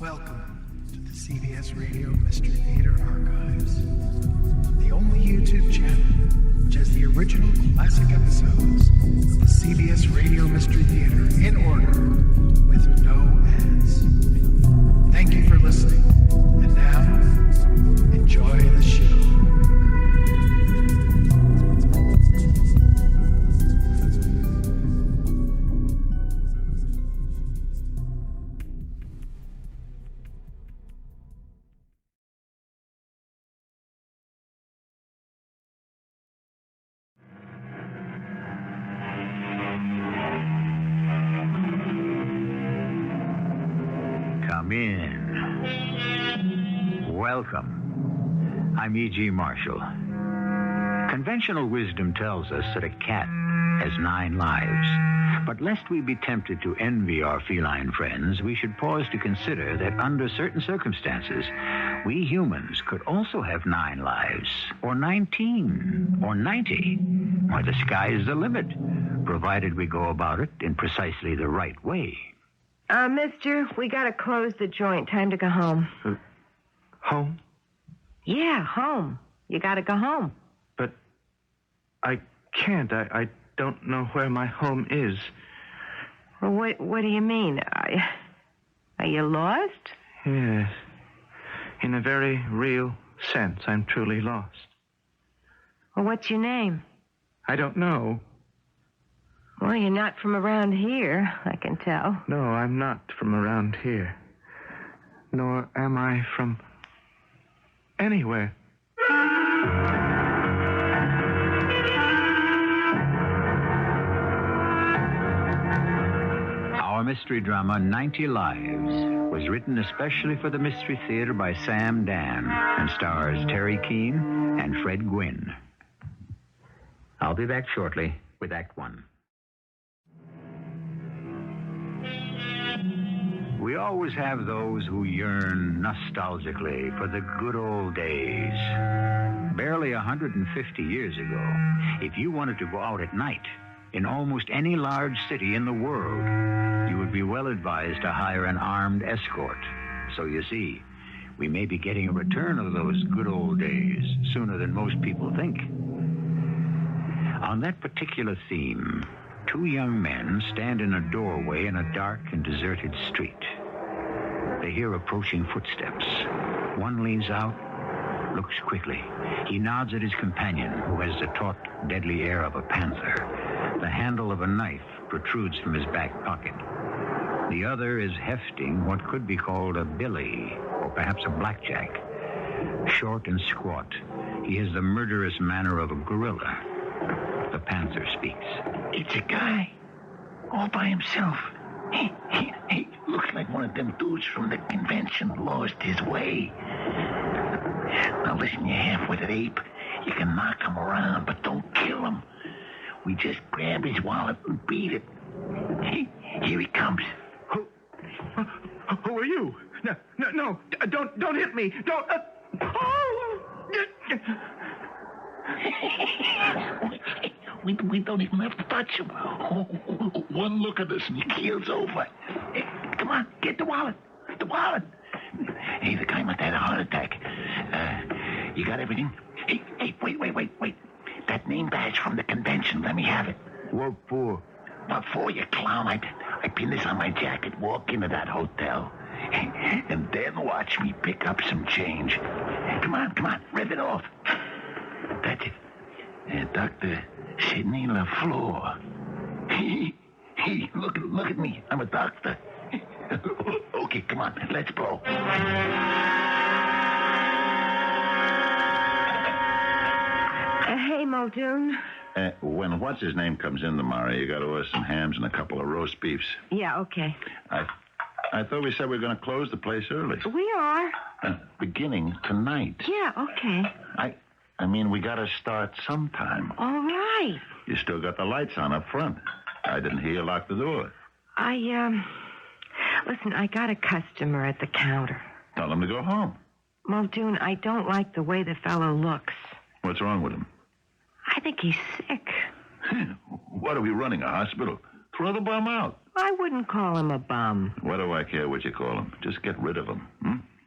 Welcome to the CBS Radio Mystery Theater Archives, the only YouTube channel which has the original classic episodes of the CBS Radio Mystery Theater in order with no ads. Thank you for listening, and now, enjoy the show. Come in. Welcome. I'm E.G. Marshall. Conventional wisdom tells us that a cat has 9 lives. But lest we be tempted to envy our feline friends, we should pause to consider that under certain circumstances, we humans could also have 9 lives, or 19, or 90, or the sky is the limit, provided we go about it in precisely the right way. Mister, we gotta close the joint. Time to go home. Home? Yeah, home. You gotta go home. But I can't. I don't know where my home is. Well, what do you mean? Are you lost? Yes. In a very real sense, I'm truly lost. Well, what's your name? I don't know. Well, you're not from around here, I can tell. No, I'm not from around here. Nor am I from anywhere. Our mystery drama, 90 Lives, was written especially for the Mystery Theater by Sam Dann and stars Teri, Keane and Fred Gwynne. I'll be back shortly with Act 1. We always have those who yearn nostalgically for the good old days. Barely 150 years ago, if you wanted to go out at night in almost any large city in the world, you would be well advised to hire an armed escort. So you see, we may be getting a return of those good old days sooner than most people think. On that particular theme, 2 young men stand in a doorway in a dark and deserted street. They hear approaching footsteps. One leans out, looks quickly. He nods at his companion, who has the taut, deadly air of a panther. The handle of a knife protrudes from his back pocket. The other is hefting what could be called a billy, or perhaps a blackjack. Short and squat, he has the murderous manner of a gorilla. The panther speaks. It's a guy, all by himself. He looks like one of them dudes from the convention lost his way. Now listen, you half-witted ape. You can knock him around, but don't kill him. We just grab his wallet and beat it. Here he comes. Who are you? No, don't hit me. Don't. We don't even have to touch him. One look at us and he keels over. Hey, come on, get the wallet. The wallet. Hey, the guy might have had a heart attack. You got everything? Hey, wait. That name badge from the convention, let me have it. What for? What for, you clown? I pin this on my jacket, walk into that hotel, and then watch me pick up some change. Come on, rip it off. That's it. Dr. Sidney LaFleur. Hey, look at me. I'm a doctor. Okay, come on, let's go. Hey, Muldoon. When what's-his-name comes in tomorrow, you got to order some hams and a couple of roast beefs. Yeah, okay. I thought we said we were going to close the place early. We are. Beginning tonight. Yeah, okay. I mean, we got to start sometime. All right. You still got the lights on up front. I didn't hear you lock the door. Listen, I got a customer at the counter. Tell him to go home. Muldoon, I don't like the way the fellow looks. What's wrong with him? I think he's sick. What are we running, a hospital? Throw the bum out. I wouldn't call him a bum. What do I care what you call him? Just get rid of him,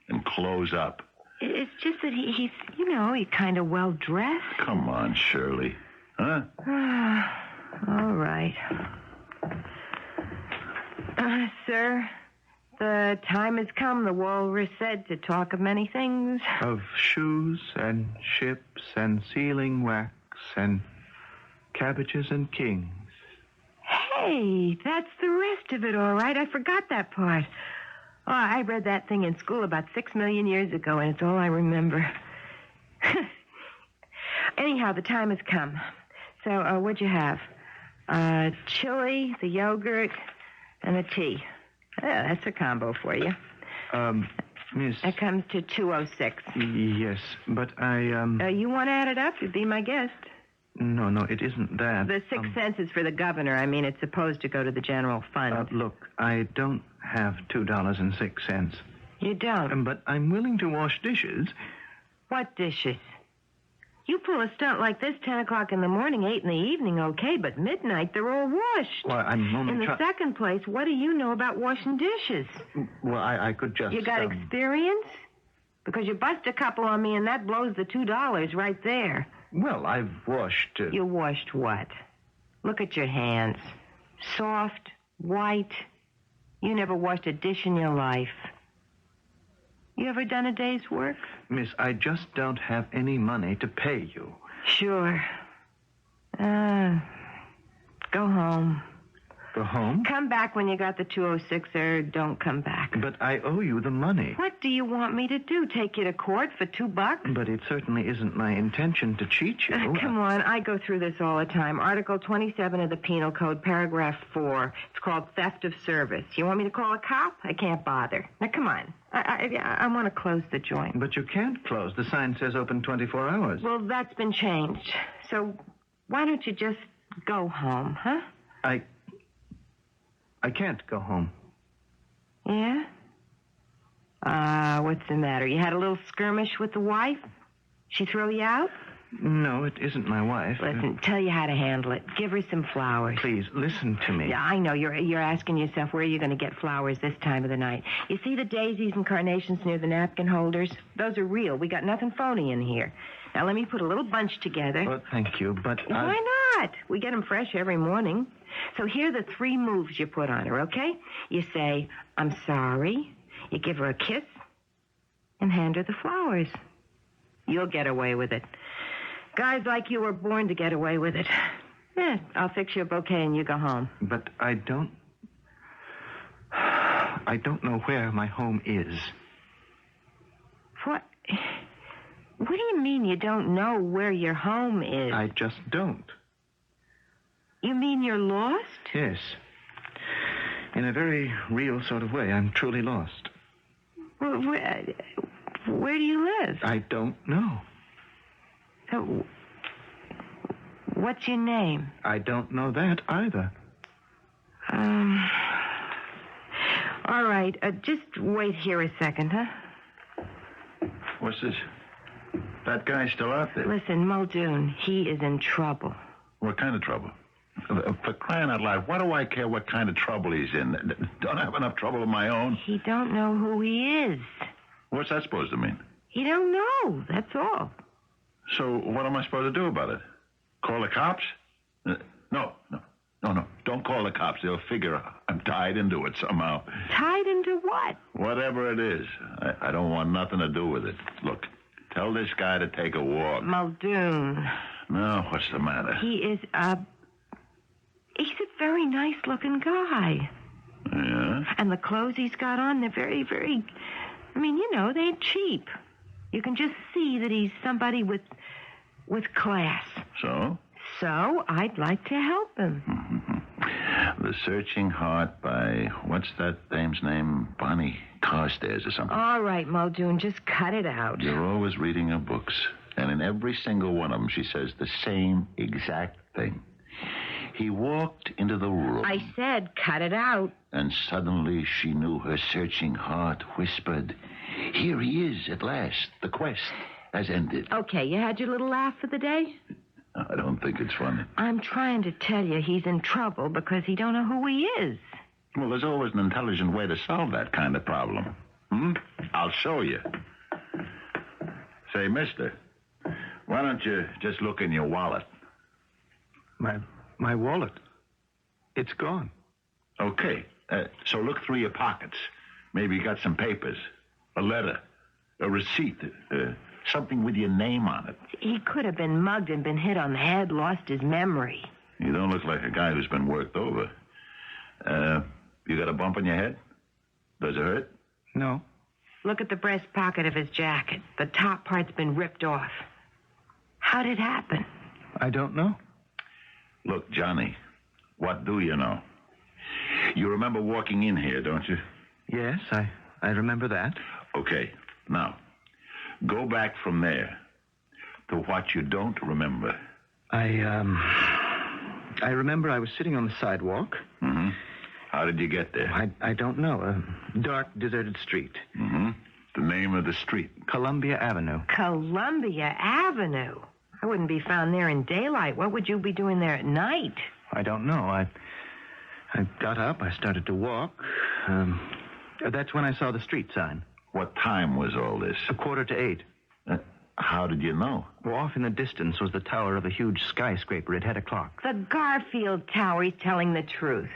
and close up. It's just that he's kind of well-dressed. Come on, Shirley. Huh? All right. Sir, the time has come, the walrus said, to talk of many things. Of shoes and ships and sealing wax and cabbages and kings. Hey, that's the rest of it, all right. I forgot that part. Oh, I read that thing in school about 6 million years ago, and it's all I remember. Anyhow, the time has come. So, what'd you have? Chili, the yogurt, and the tea. That's a combo for you. Miss... That comes to $2.06. Yes, but I, You want to add it up? You'd be my guest. No, it isn't that. The 6 cents is for the governor. I mean, it's supposed to go to the general fund. Look, I don't have $2.06. You don't? But I'm willing to wash dishes. What dishes? You pull a stunt like this 10 o'clock in the morning, 8 in the evening, okay, but midnight, they're all washed. Well, I'm only In the second place, what do you know about washing dishes? Well, I could just... You got experience? Because you bust a couple on me, and that blows the $2 right there. Well, I've washed... You washed what? Look at your hands. Soft, white. You never washed a dish in your life. You ever done a day's work? Miss, I just don't have any money to pay you. Sure. Go home. Go home? Come back when you got the 206, or don't come back. But I owe you the money. What do you want me to do? Take you to court for $2? But it certainly isn't my intention to cheat you. Come on, I go through this all the time. Article 27 of the Penal Code, paragraph 4. It's called theft of service. You want me to call a cop? I can't bother. Now, come on. I want to close the joint. But you can't close. The sign says open 24 hours. Well, that's been changed. So why don't you just go home, huh? I can't go home. Yeah? What's the matter? You had a little skirmish with the wife? She throw you out? No, it isn't my wife. Listen, tell you how to handle it. Give her some flowers. Please, listen to me. Yeah, I know. You're asking yourself where are you going to get flowers this time of the night. You see the daisies and carnations near the napkin holders? Those are real. We got nothing phony in here. Now, let me put a little bunch together. Well, thank you, but Why not? We get them fresh every morning. So here are the 3 moves you put on her, okay? You say, I'm sorry. You give her a kiss and hand her the flowers. You'll get away with it. Guys like you were born to get away with it. Yeah, I'll fix you a bouquet and you go home. But I don't know where my home is. What? What do you mean you don't know where your home is? I just don't. You mean you're lost? Yes. In a very real sort of way, I'm truly lost. Where do you live? I don't know. So, what's your name? I don't know that either. All right. Just wait here a second, huh? What's this? That guy's still out there. Listen, Muldoon, he is in trouble. What kind of trouble? For crying out loud, what do I care what kind of trouble he's in? Don't I have enough trouble of my own? He don't know who he is. What's that supposed to mean? He don't know, that's all. So what am I supposed to do about it? Call the cops? No. Don't call the cops. They'll figure I'm tied into it somehow. Tied into what? Whatever it is. I don't want nothing to do with it. Look, tell this guy to take a walk. Muldoon. No, what's the matter? He's a very nice-looking guy. Yeah? And the clothes he's got on, they're very, very... I mean, they ain't cheap. You can just see that he's somebody with class. So? So, I'd like to help him. The Searching Heart by, what's that dame's name? Bonnie Carstairs or something. All right, Muldoon, just cut it out. You're always reading her books. And in every single one of them, she says the same exact thing. He walked into the room. I said cut it out. And suddenly she knew her searching heart whispered, here he is at last. The quest has ended. Okay, you had your little laugh for the day? I don't think it's funny. I'm trying to tell you he's in trouble because he don't know who he is. Well, there's always an intelligent way to solve that kind of problem. I'll show you. Say, mister, why don't you just look in your wallet? My wallet. It's gone. Okay. So look through your pockets. Maybe you got some papers, a letter, a receipt, something with your name on it. He could have been mugged and been hit on the head, lost his memory. You don't look like a guy who's been worked over. You got a bump on your head? Does it hurt? No. Look at the breast pocket of his jacket. The top part's been ripped off. How'd it happen? I don't know. Look, Johnny, what do you know? You remember walking in here, don't you? Yes, I remember that. Okay. Now, go back from there to what you don't remember. I remember I was sitting on the sidewalk. Mm-hmm. How did you get there? I don't know. A dark, deserted street. Mm-hmm. The name of the street? Columbia Avenue. Columbia Avenue? I wouldn't be found there in daylight. What would you be doing there at night? I don't know. I got up. I started to walk. That's when I saw the street sign. What time was all this? 7:45. How did you know? Well, off in the distance was the tower of a huge skyscraper at 10:00. The Garfield Tower. He's telling the truth.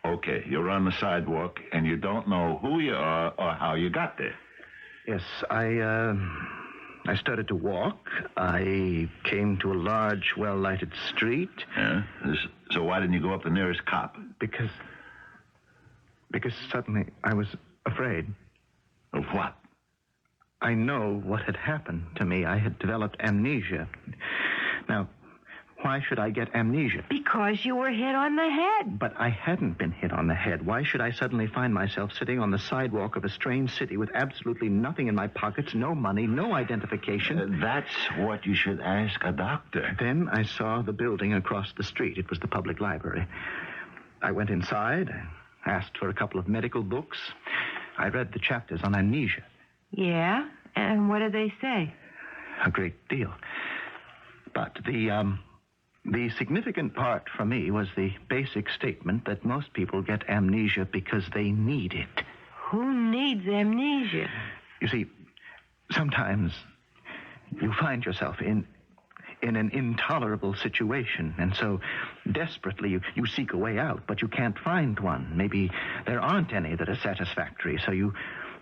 Okay, you're on the sidewalk, and you don't know who you are or how you got there. Yes, I started to walk. I came to a large, well-lighted street. Yeah? So why didn't you go up the nearest cop? Because suddenly I was afraid. Of what? I know what had happened to me. I had developed amnesia. Now, why should I get amnesia? Because you were hit on the head. But I hadn't been hit on the head. Why should I suddenly find myself sitting on the sidewalk of a strange city with absolutely nothing in my pockets, no money, no identification? That's what you should ask a doctor. Then I saw the building across the street. It was the public library. I went inside, asked for a couple of medical books. I read the chapters on amnesia. Yeah? And what did they say? A great deal. But the significant part for me was the basic statement that most people get amnesia because they need it. Who needs amnesia? You see, sometimes you find yourself in an intolerable situation, and so desperately you seek a way out, but you can't find one. Maybe there aren't any that are satisfactory, so you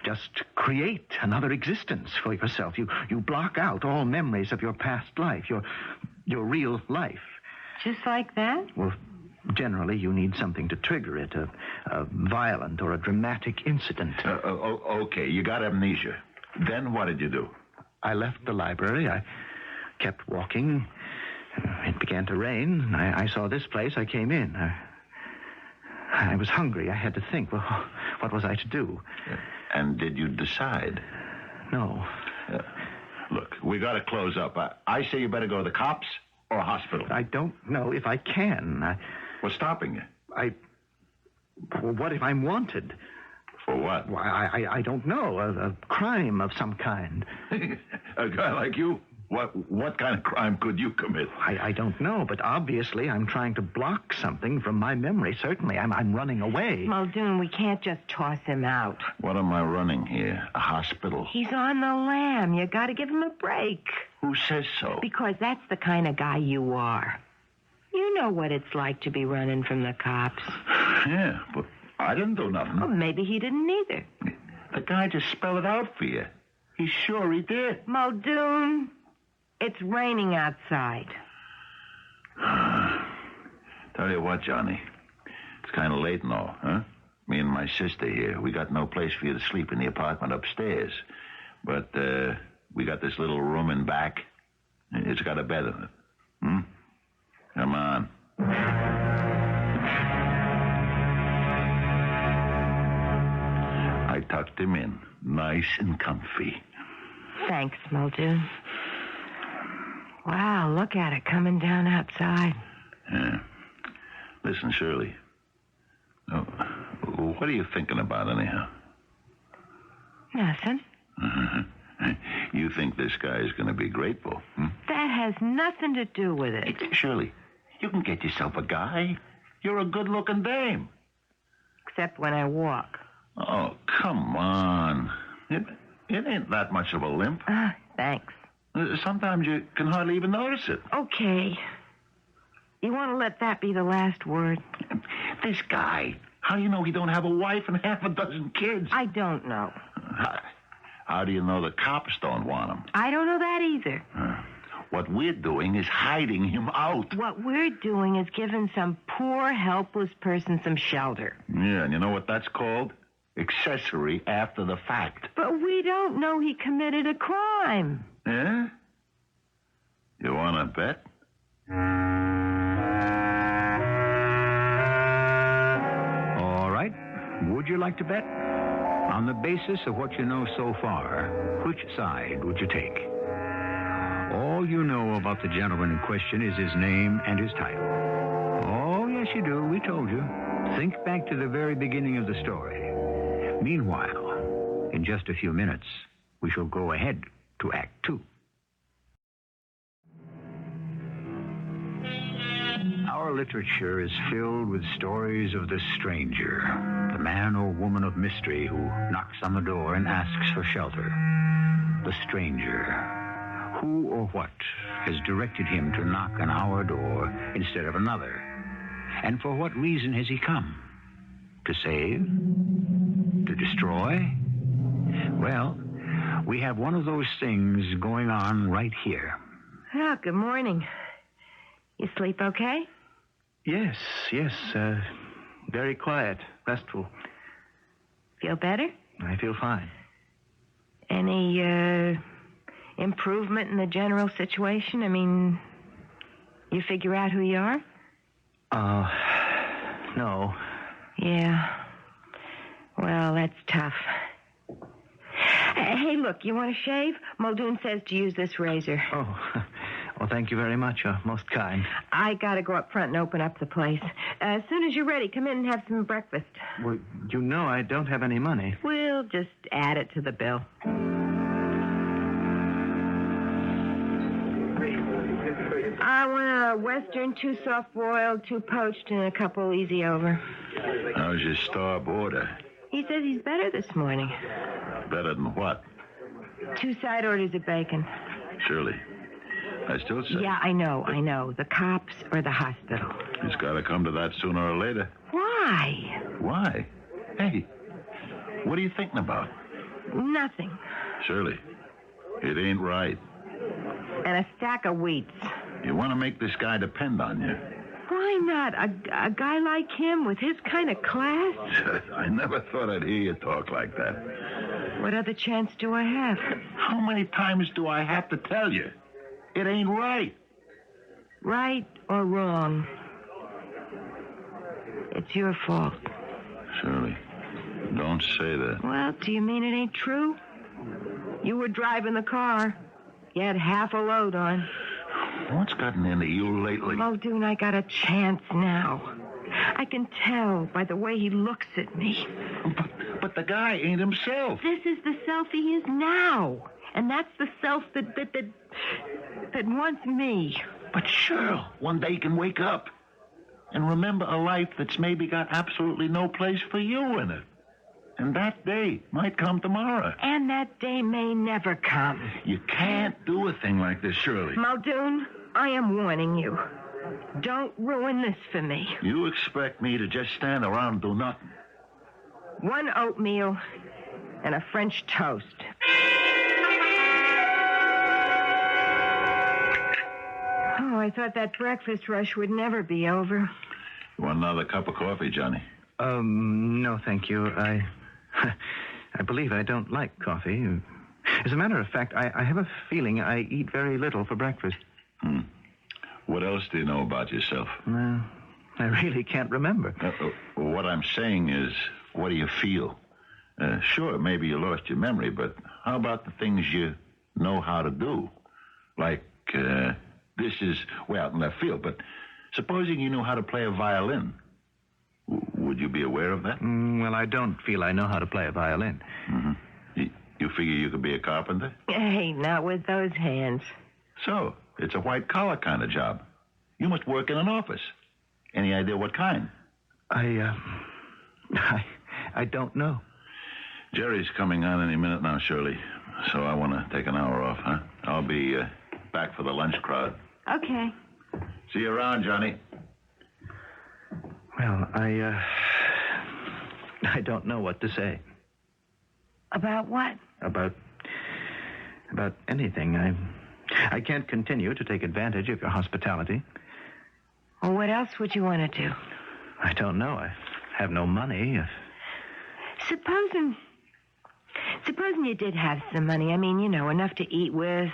just create another existence for yourself. You block out all memories of your past life, your real life. Just like that? Well, generally you need something to trigger it, a violent or a dramatic incident. Okay, you got amnesia. Then what did you do? I left the library. I kept walking. It began to rain. I saw this place. I came in. I was hungry. I had to think, well, what was I to do? And did you decide? No. Look, we got to close up. I say you better go to the cops or a hospital. I don't know if I can. What's stopping you? Well, what if I'm wanted? For what? Well, I don't know. A crime of some kind. A guy like you? What kind of crime could you commit? I don't know, but obviously I'm trying to block something from my memory. Certainly, I'm running away. Muldoon, we can't just toss him out. What am I running here? A hospital? He's on the lam. You got to give him a break. Who says so? Because that's the kind of guy you are. You know what it's like to be running from the cops. Yeah, but I didn't do nothing. Well, maybe he didn't either. The guy just spelled it out for you. He's sure he did. Muldoon, it's raining outside. Tell you what, Johnny. It's kind of late and all, huh? Me and my sister here, we got no place for you to sleep in the apartment upstairs. But we got this little room in back. It's got a bed in it. Come on. I tucked him in, nice and comfy. Thanks, Muldoon. Wow, look at it coming down outside. Yeah. Listen, Shirley. Oh, what are you thinking about, anyhow? Nothing. You think this guy is going to be grateful? That That has nothing to do with it. Shirley, you can get yourself a guy. You're a good-looking dame. Except when I walk. Oh, come on. It ain't that much of a limp. Thanks. Sometimes you can hardly even notice it. Okay. You want to let that be the last word? This guy, how do you know he don't have a wife and half a dozen kids? I don't know. How do you know the cops don't want him? I don't know that either. What we're doing is hiding him out. What we're doing is giving some poor, helpless person some shelter. Yeah, and you know what that's called? Accessory after the fact. But we don't know he committed a crime. Yeah? You want to bet? All right. Would you like to bet? On the basis of what you know so far, which side would you take? All you know about the gentleman in question is his name and his title. Oh, yes, you do. We told you. Think back to the very beginning of the story. Meanwhile, in just a few minutes, we shall go ahead to Act 2. Our literature is filled with stories of the stranger, the man or woman of mystery who knocks on the door and asks for shelter. The stranger. Who or what has directed him to knock on our door instead of another? And for what reason has he come? To save? To destroy? Well, we have one of those things going on right here. Oh, good morning. You sleep okay? Yes. Very quiet, restful. Feel better? I feel fine. Any, improvement in the general situation? I mean, you figure out who you are? No. Yeah. Well, that's tough. Hey, look, you want to shave? Muldoon says to use this razor. Oh, well, thank you very much. You're most kind. I gotta go up front and open up the place. As soon as you're ready, come in and have some breakfast. Well, you know I don't have any money. We'll just add it to the bill. I want a Western, 2 soft-boiled, 2 poached, and a couple easy over. How's your starb order? He says he's better this morning. Better than what? 2 side orders of bacon. Shirley, I still say... Yeah, I know. The cops or the hospital. It's got to come to that sooner or later. Why? Why? Hey, what are you thinking about? Nothing. Shirley, it ain't right. And a stack of wheats. You want to make this guy depend on you. Why not? A guy like him with his kind of class? I never thought I'd hear you talk like that. What other chance do I have? How many times do I have to tell you? It ain't right. Right or wrong? It's your fault. Shirley, don't say that. Well, do you mean it ain't true? You were driving the car. You had half a load on. What's gotten into you lately? Muldoon, I got a chance now. I can tell by the way he looks at me. But the guy ain't himself. This is the self he is now. And that's the self that wants me. But sure, one day you can wake up and remember a life that's maybe got absolutely no place for you in it. And that day might come tomorrow. And that day may never come. You can't do a thing like this, Shirley. Muldoon, I am warning you. Don't ruin this for me. You expect me to just stand around and do nothing? 1 oatmeal and a French toast. Oh, I thought that breakfast rush would never be over. You want another cup of coffee, Johnny? No, thank you. I believe I don't like coffee. As a matter of fact, I have a feeling I eat very little for breakfast. What else do you know about yourself? Well, I really can't remember. What I'm saying is, what do you feel? Sure, maybe you lost your memory, but how about the things you know how to do? Like, this is way out in left field, but supposing you knew how to play a violin, would you be aware of that? Well, I don't feel I know how to play a violin. Mm-hmm. You figure you could be a carpenter? Hey, not with those hands. So, It's a white-collar kind of job. You must work in an office. Any idea what kind? I don't know. Jerry's coming on any minute now, Shirley. So I want to take an hour off, huh? I'll be back for the lunch crowd. Okay. See you around, Johnny. Well, I don't know what to say. About what? About anything. I can't continue to take advantage of your hospitality. Well, what else would you want to do? I don't know. I have no money. Supposing you did have some money. I mean, enough to eat with,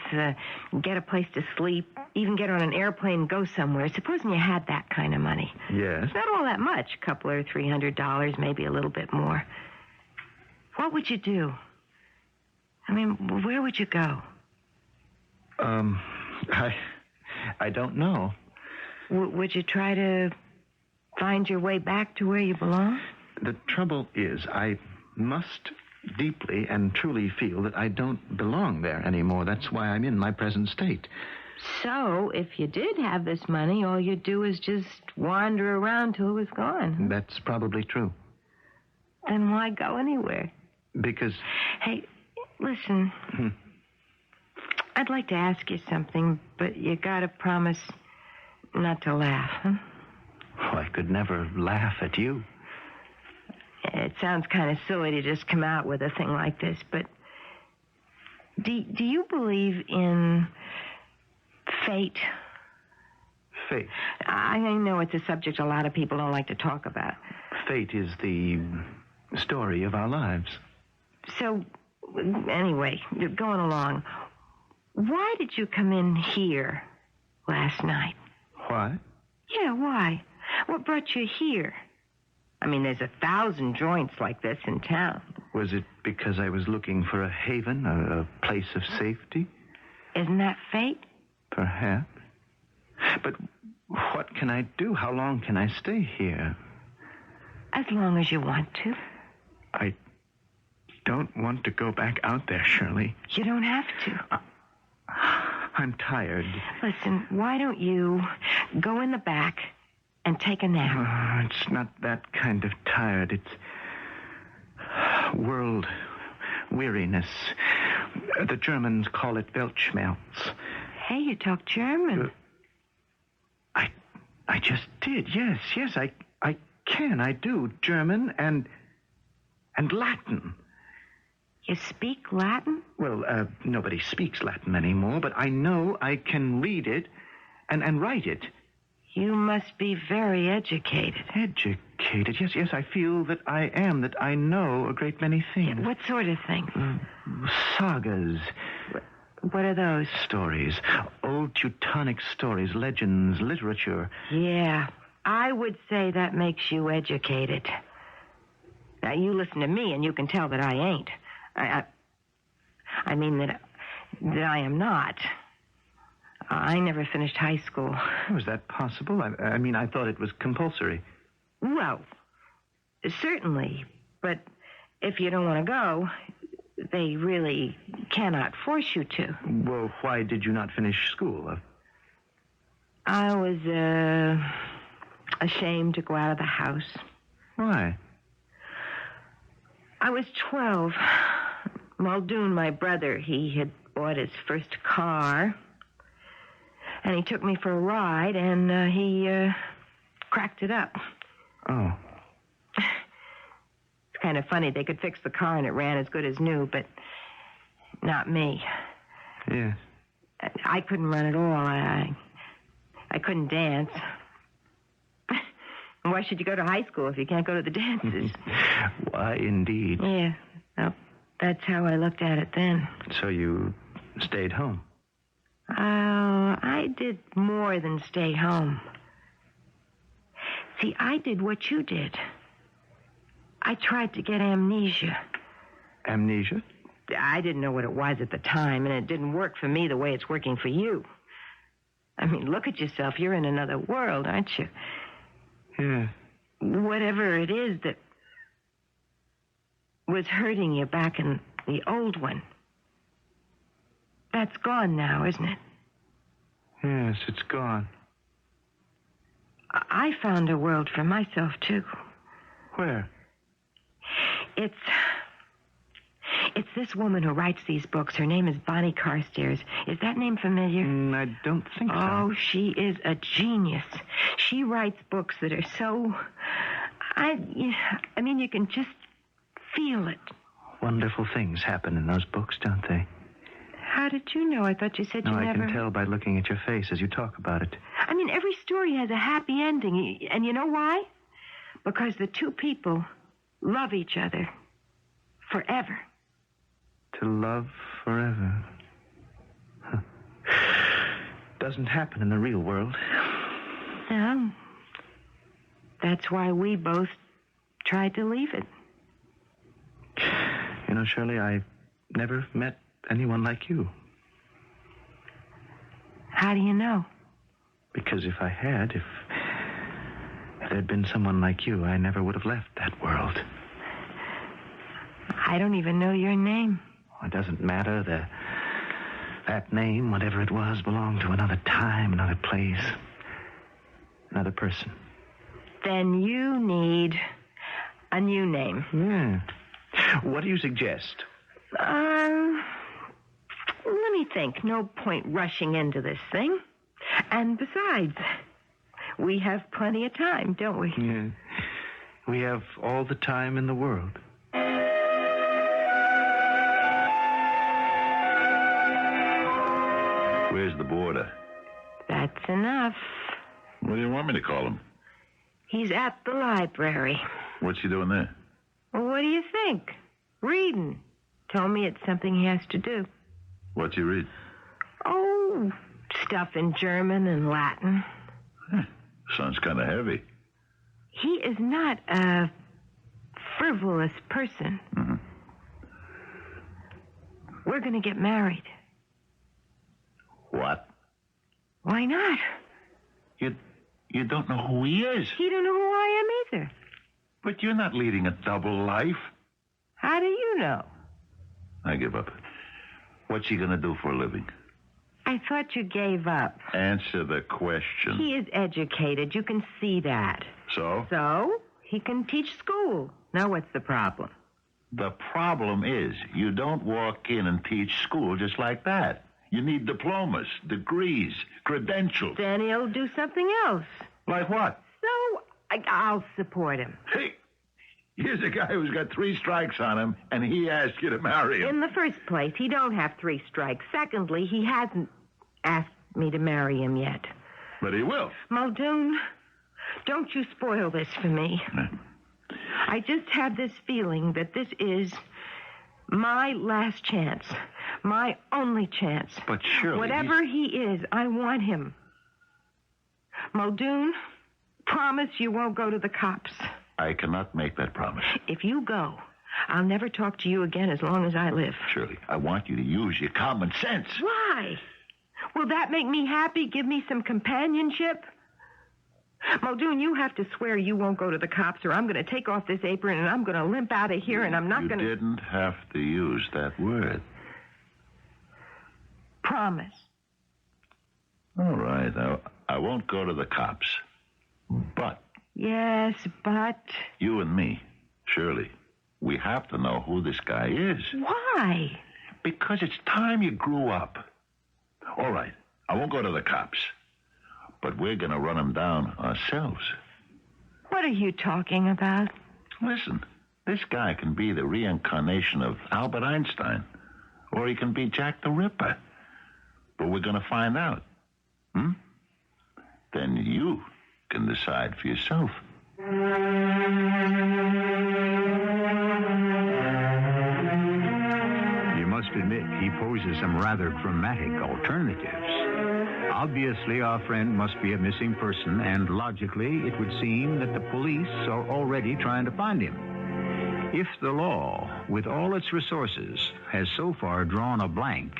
get a place to sleep, even get on an airplane and go somewhere. Supposing you had that kind of money. Yes. It's not all that much. A couple or $300, maybe a little bit more. What would you do? I mean, where would you go? I don't know. Would you try to find your way back to where you belong? The trouble is, I must deeply and truly feel that I don't belong there anymore. That's why I'm in my present state. So, if you did have this money, all you'd do is just wander around till it was gone. That's probably true. Then why go anywhere? Because... Hey, listen. I'd like to ask you something, but you gotta promise not to laugh, huh? Oh, I could never laugh at you. It sounds kind of silly to just come out with a thing like this, but do you believe in fate? Fate? I know it's a subject a lot of people don't like to talk about. Fate is the story of our lives. So, anyway, going along, why did you come in here last night? Why? Yeah, why? What brought you here? I mean, there's 1,000 joints like this in town. Was it because I was looking for a haven, a place of safety? Isn't that fate? Perhaps. But what can I do? How long can I stay here? As long as you want to. I don't want to go back out there, Shirley. You don't have to. I'm tired. Listen, why don't you go in the back and take a nap? It's not that kind of tired. It's world weariness. The Germans call it Weltschmerz. Hey, you talk German. I just did. Yes, I can. I do. German and Latin. You speak Latin? Well, nobody speaks Latin anymore, but I know I can read it and write it. You must be very educated. Educated? Yes, I feel that I am, that I know a great many things. What sort of things? Sagas. What are those? Stories. Old Teutonic stories, legends, literature. Yeah, I would say that makes you educated. Now, you listen to me, and you can tell that I ain't. I mean that I am not. I never finished high school. Was that possible? I mean, I thought it was compulsory. Well, certainly. But if you don't want to go, they really cannot force you to. Well, why did you not finish school? I was ashamed to go out of the house. Why? I was 12. Muldoon, my brother, he had bought his first car. And he took me for a ride, and he cracked it up. Oh. It's kind of funny. They could fix the car, and it ran as good as new, but not me. Yes. I couldn't run at all. I couldn't dance. Why should you go to high school if you can't go to the dances? Why, indeed. Yeah. Well, that's how I looked at it then. So you stayed home? I did more than stay home. See, I did what you did. I tried to get amnesia. Amnesia? I didn't know what it was at the time, and it didn't work for me the way it's working for you. I mean, look at yourself. You're in another world, aren't you? Yeah. Whatever it is that was hurting you back in the old one, that's gone now, isn't it? Yes, it's gone. I found a world for myself, too. Where? It's this woman who writes these books. Her name is Bonnie Carstairs. Is that name familiar? I don't think so. Oh, she is a genius. She writes books that are so... I mean, you can just feel it. Wonderful things happen in those books, don't they? How did you know? I thought you said No, you I never... can tell by looking at your face as you talk about it. I mean, every story has a happy ending. And you know why? Because the two people love each other forever. To love forever. Huh. Doesn't happen in the real world. No. That's why we both tried to leave it. You know, Shirley, I never met anyone like you. How do you know? Because if I had, if there'd been someone like you, I never would have left that world. I don't even know your name. It doesn't matter. That name, whatever it was, belonged to another time, another place, another person. Then you need a new name. Yeah. What do you suggest? Let me think. No point rushing into this thing. And besides, we have plenty of time, don't we? Yeah. We have all the time in the world. Where's the boarder? That's enough. What do you want me to call him? He's at the library. What's he doing there? Well, what do you think? Reading. Told me it's something he has to do. What's he read? Oh, stuff in German and Latin. Sounds kind of heavy. He is not a frivolous person. Mm-hmm. We're going to get married. What? Why not? You don't know who he is. He don't know who I am either. But you're not leading a double life. How do you know? I give up. What's he going to do for a living? I thought you gave up. Answer the question. He is educated. You can see that. So? So? He can teach school. Now what's the problem? The problem is you don't walk in and teach school just like that. You need diplomas, degrees, credentials. Then he'll do something else. Like what? So, I'll support him. Hey, here's a guy who's got 3 strikes on him, and he asked you to marry him. In the first place, he don't have 3 strikes. Secondly, he hasn't asked me to marry him yet. But he will. Muldoon, don't you spoil this for me. I just have this feeling that this is my last chance. My only chance. But surely whatever he is, I want him. Muldoon, promise you won't go to the cops. I cannot make that promise. If you go, I'll never talk to you again as long as I live. Shirley, I want you to use your common sense. Why? Will that make me happy? Give me some companionship? Muldoon, you have to swear you won't go to the cops or I'm going to take off this apron and I'm going to limp out of here and I'm not going to... You didn't have to use that word. Promise. All right. I won't go to the cops. But... Yes, but... You and me, Shirley, we have to know who this guy is. Why? Because it's time you grew up. All right. I won't go to the cops. But we're going to run him down ourselves. What are you talking about? Listen, this guy can be the reincarnation of Albert Einstein. Or he can be Jack the Ripper. But we're going to find out. Then you can decide for yourself. You must admit, he poses some rather dramatic alternatives. Obviously, our friend must be a missing person, and logically, it would seem that the police are already trying to find him. If the law, with all its resources, has so far drawn a blank,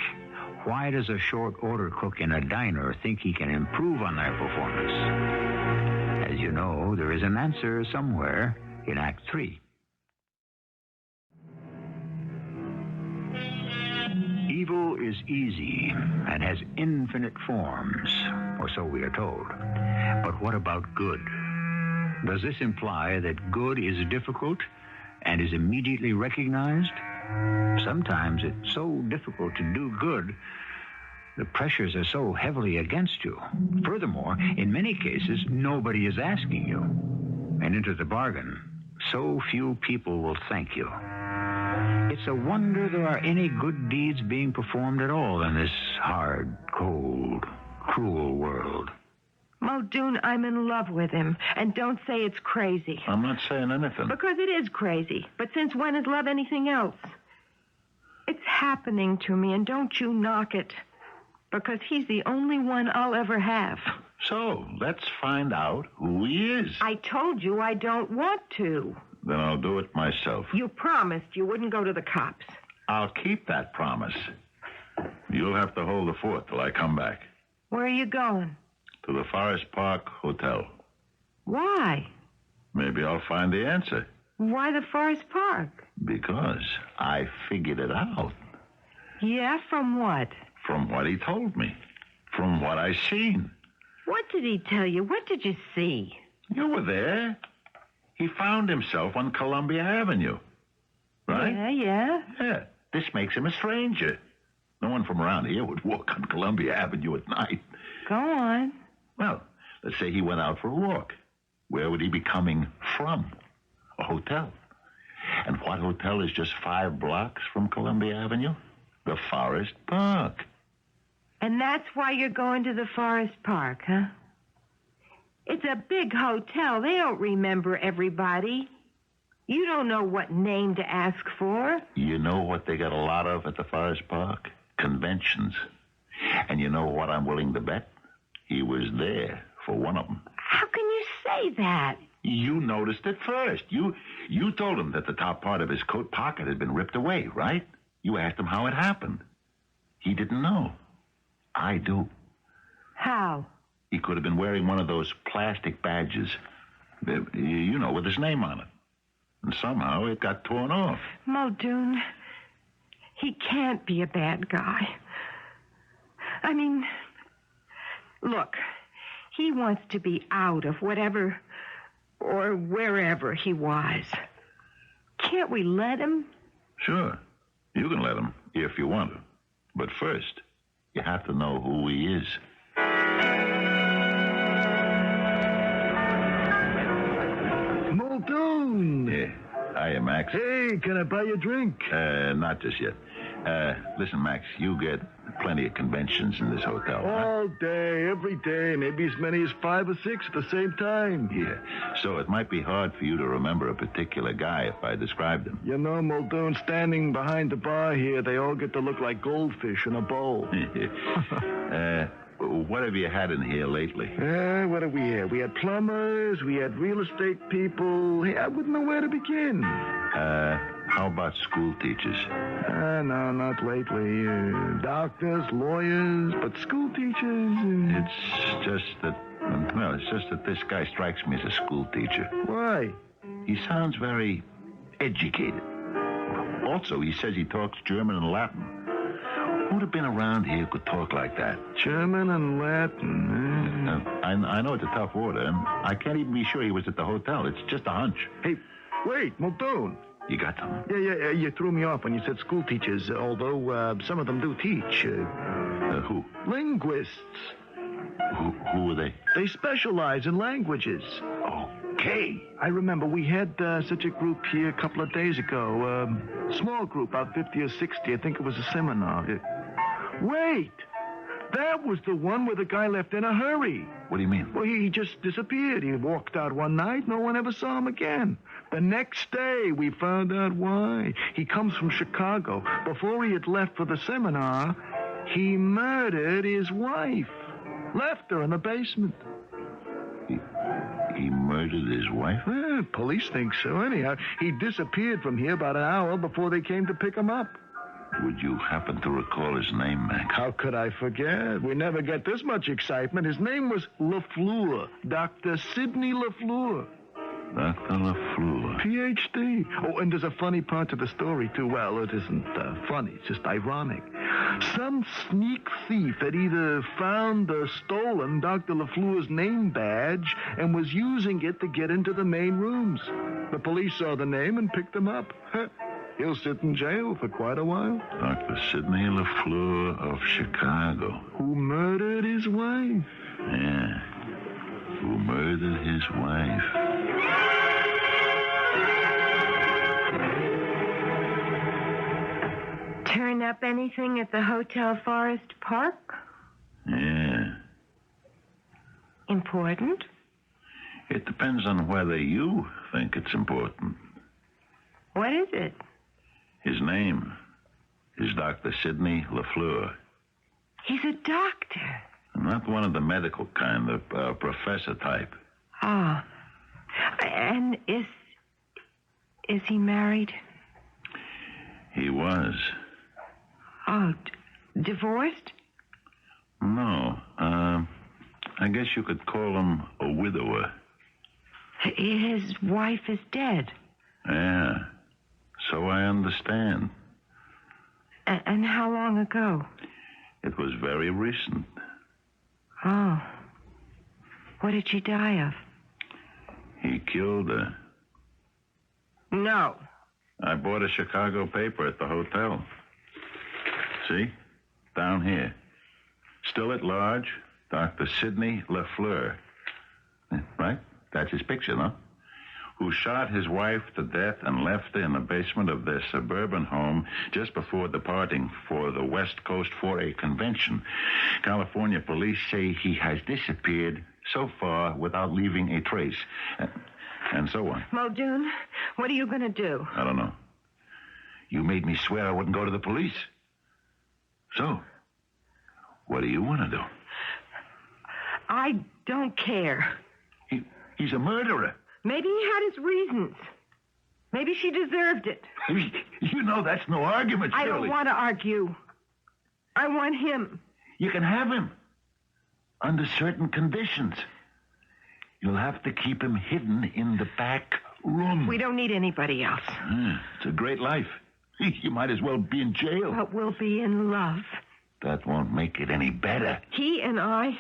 why does a short order cook in a diner think he can improve on their performance? As you know, there is an answer somewhere in Act 3. Evil is easy and has infinite forms, or so we are told. But what about good? Does this imply that good is difficult and is immediately recognized? Sometimes it's so difficult to do good, the pressures are so heavily against you. Furthermore, in many cases, nobody is asking you. And into the bargain, so few people will thank you. It's a wonder there are any good deeds being performed at all in this hard, cold, cruel world. Muldoon, I'm in love with him. And don't say it's crazy. I'm not saying anything. Because it is crazy. But since when is love anything else? It's happening to me, and don't you knock it. Because he's the only one I'll ever have. So, let's find out who he is. I told you I don't want to. Then I'll do it myself. You promised you wouldn't go to the cops. I'll keep that promise. You'll have to hold the fort till I come back. Where are you going? To the Forest Park Hotel. Why? Maybe I'll find the answer. Why the Forest Park? Because I figured it out. Yeah, from what? From what he told me. From what I seen. What did he tell you? What did you see? You were there. He found himself on Columbia Avenue. Right? Yeah. Yeah. This makes him a stranger. No one from around here would walk on Columbia Avenue at night. Go on. Well, let's say he went out for a walk. Where would he be coming from? A hotel. And what hotel is just 5 blocks from Columbia Avenue? The Forest Park. And that's why you're going to the Forest Park, huh? It's a big hotel. They don't remember everybody. You don't know what name to ask for. You know what they got a lot of at the Forest Park? Conventions. And you know what I'm willing to bet? He was there for one of them. How can you say that? You noticed it first. You told him that the top part of his coat pocket had been ripped away, right? You asked him how it happened. He didn't know. I do. How? He could have been wearing one of those plastic badges, you know, with his name on it. And somehow it got torn off. Muldoon, he can't be a bad guy. I mean, look, he wants to be out of whatever or wherever he was. Can't we let him? Sure. You can let him if you want to. But first, you have to know who he is. Muldoon! Yeah. Hiya, Max. Hey, can I buy you a drink? Not just yet. Listen, Max, you get plenty of conventions in this hotel. All day, every day, maybe as many as 5 or 6 at the same time. Yeah. So it might be hard for you to remember a particular guy if I described him. You know, Muldoon, standing behind the bar here, they all get to look like goldfish in a bowl. What have you had in here lately? What have we had? We had plumbers, we had real estate people. Hey, I wouldn't know where to begin. How about school teachers? No, not lately. Doctors, lawyers, but school teachers... It's just that this guy strikes me as a school teacher. Why? He sounds very educated. Also, he says he talks German and Latin. Who'd have been around here could talk like that? German and Latin. I know it's a tough order, and I can't even be sure he was at the hotel. It's just a hunch. Hey, wait, Muldoon. You got them? Yeah, you threw me off when you said school teachers, although some of them do teach. Who? Linguists. Who are they? They specialize in languages. Okay. I remember we had such a group here a couple of days ago. Small group, about 50 or 60. I think it was a seminar. Wait! That was the one where the guy left in a hurry. What do you mean? Well, he just disappeared. He walked out one night. No one ever saw him again. The next day, we found out why. He comes from Chicago. Before he had left for the seminar, he murdered his wife. Left her in the basement. He murdered his wife? Police think so, anyhow. He disappeared from here about an hour before they came to pick him up. Would you happen to recall his name, Max? How could I forget? We never get this much excitement. His name was LaFleur. Dr. Sidney LaFleur. Dr. LaFleur. Ph.D. Oh, and there's a funny part to the story, too. Well, it isn't funny. It's just ironic. Some sneak thief had either found or stolen Dr. LaFleur's name badge and was using it to get into the main rooms. The police saw the name and picked him up. He'll sit in jail for quite a while. Dr. Sidney LaFleur of Chicago. Who murdered his wife. Yeah. Who murdered his wife. Turn up anything at the Hotel Forest Park? Yeah. Important? It depends on whether you think it's important. What is it? His name is Dr. Sidney LaFleur. He's a doctor. Not one of the medical kind, the professor type. Ah. And is he married? He was. Oh, divorced? No. I guess you could call him a widower. His wife is dead. Yeah. So I understand. And how long ago? It was very recent. Oh. What did she die of? He killed her. No. I bought a Chicago paper at the hotel. See? Down here. Still at large, Dr. Sidney LaFleur. Right? That's his picture, no? Who shot his wife to death and left her in the basement of their suburban home just before departing for the West Coast for a convention. California police say he has disappeared so far without leaving a trace. And so on. Muldoon, what are you going to do? I don't know. You made me swear I wouldn't go to the police. So, what do you want to do? I don't care. He's a murderer. Maybe he had his reasons. Maybe she deserved it. You know that's no argument, Shirley. I don't want to argue. I want him. You can have him. Under certain conditions. You'll have to keep him hidden in the back room. We don't need anybody else. It's a great life. You might as well be in jail. But we'll be in love. That won't make it any better. He and I,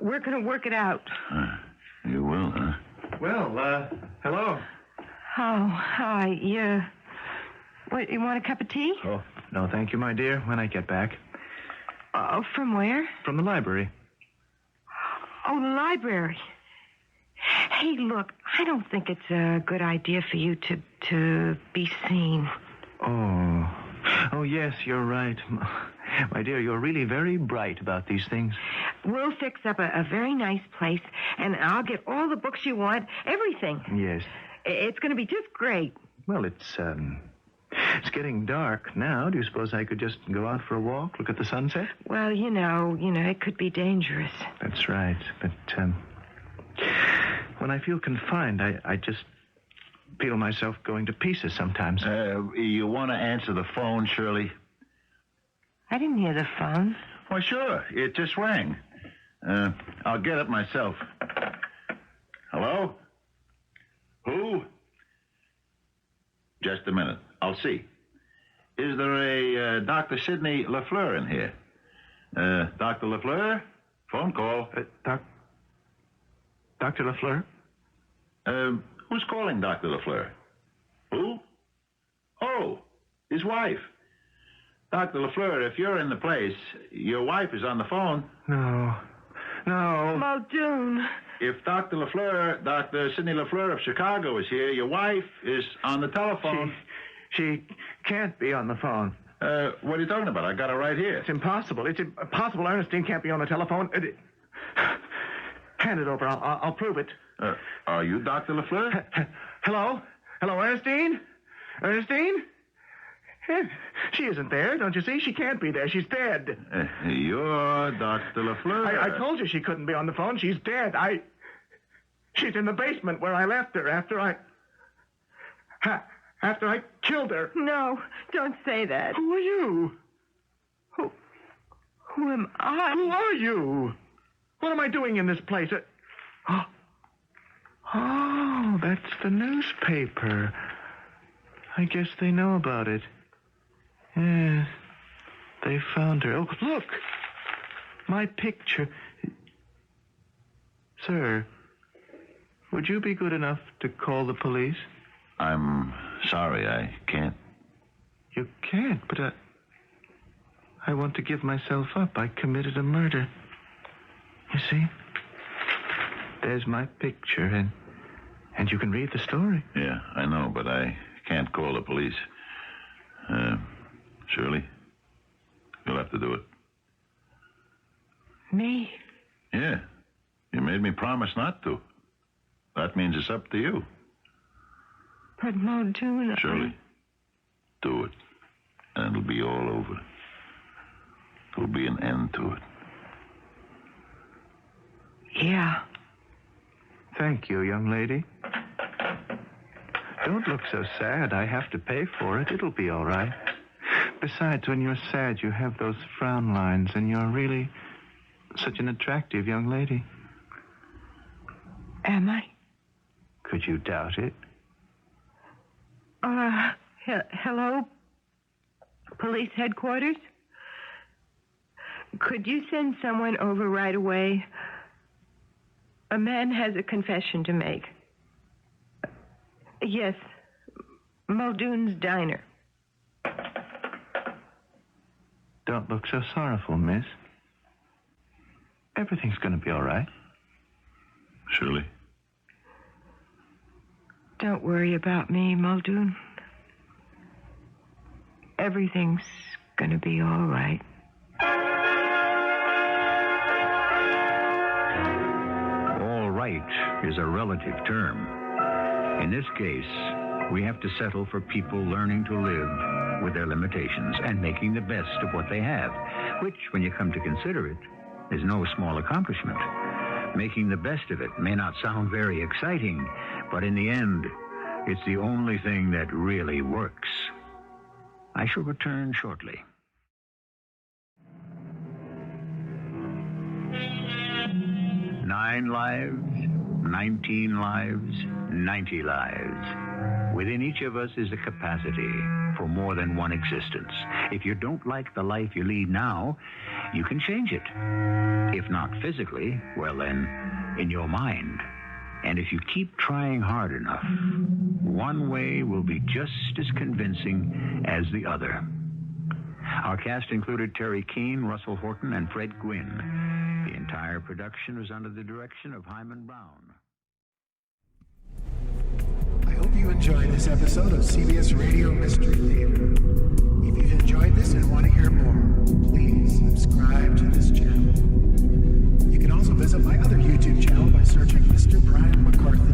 we're going to work it out. You will, huh? Well, hello. Oh, hi. What, you want a cup of tea? Oh, no, thank you, my dear, when I get back. Oh, from where? From the library. Oh, the library. Hey, look, I don't think it's a good idea for you to be seen. Oh, yes, you're right. My dear, you're really very bright about these things. We'll fix up a very nice place, and I'll get all the books you want, everything. Yes. It's going to be just great. Well, it's getting dark now. Do you suppose I could just go out for a walk, look at the sunset? Well, you know, it could be dangerous. That's right. But when I feel confined, I just feel myself going to pieces sometimes. You want to answer the phone, Shirley? I didn't hear the phone. Why, sure. It just rang. I'll get it myself. Hello? Who? Just a minute. I'll see. Is there a Dr. Sidney LaFleur in here? Dr. LaFleur? Phone call. Dr. LaFleur? Who's calling Dr. LaFleur? Who? Oh, his wife. Dr. LaFleur, if you're in the place, your wife is on the phone. No. Muldoon. If Dr. LaFleur, Dr. Sidney LaFleur of Chicago is here, your wife is on the telephone. She can't be on the phone. What are you talking about? I got it right here. It's impossible. It's impossible. Ernestine can't be on the telephone. Hand it over. I'll prove it. Are you Dr. LaFleur? Hello? Hello, Ernestine? Ernestine? She isn't there, don't you see? She can't be there. She's dead. You're Dr. LaFleur. I told you she couldn't be on the phone. She's dead. She's in the basement where I left her after I killed her. No, don't say that. Who are you? Who am I? Who are you? What am I doing in this place? Oh, that's the newspaper. I guess they know about it. Yes. They found her. Oh, look! My picture. Sir, would you be good enough to call the police? I'm sorry, I can't. You can't, but I want to give myself up. I committed a murder. You see? There's my picture, and you can read the story. Yeah, I know, but I can't call the police. Shirley, you'll have to do it. Me? Yeah, you made me promise not to. That means it's up to you. But Muldoon... Shirley, do it, and it'll be all over. There'll be an end to it. Yeah. Thank you, young lady. Don't look so sad. I have to pay for it. It'll be all right. Besides, when you're sad, you have those frown lines, and you're really such an attractive young lady. Am I? Could you doubt it? Hello? Police headquarters? Could you send someone over right away? A man has a confession to make. Yes. Muldoon's Diner. Don't look so sorrowful, miss. Everything's going to be all right. Shirley? Don't worry about me, Muldoon. Everything's gonna be all right. All right is a relative term. In this case, we have to settle for people learning to live with their limitations and making the best of what they have, which, when you come to consider it, is no small accomplishment. Making the best of it may not sound very exciting, but in the end, it's the only thing that really works. I shall return shortly. 9 lives, 19 lives, 90 lives. Within each of us is a capacity for more than one existence. If you don't like the life you lead now, you can change it. If not physically, well then, in your mind. And if you keep trying hard enough, one way will be just as convincing as the other. Our cast included Teri, Keane, Russell Horton, and Fred Gwynne. The entire production was under the direction of Hyman Brown. I hope you enjoyed this episode of CBS Radio Mystery Theater. If you've enjoyed this and want to hear more, please subscribe to this channel. You can also visit my other YouTube channel by searching Mr. Brian McCarthy.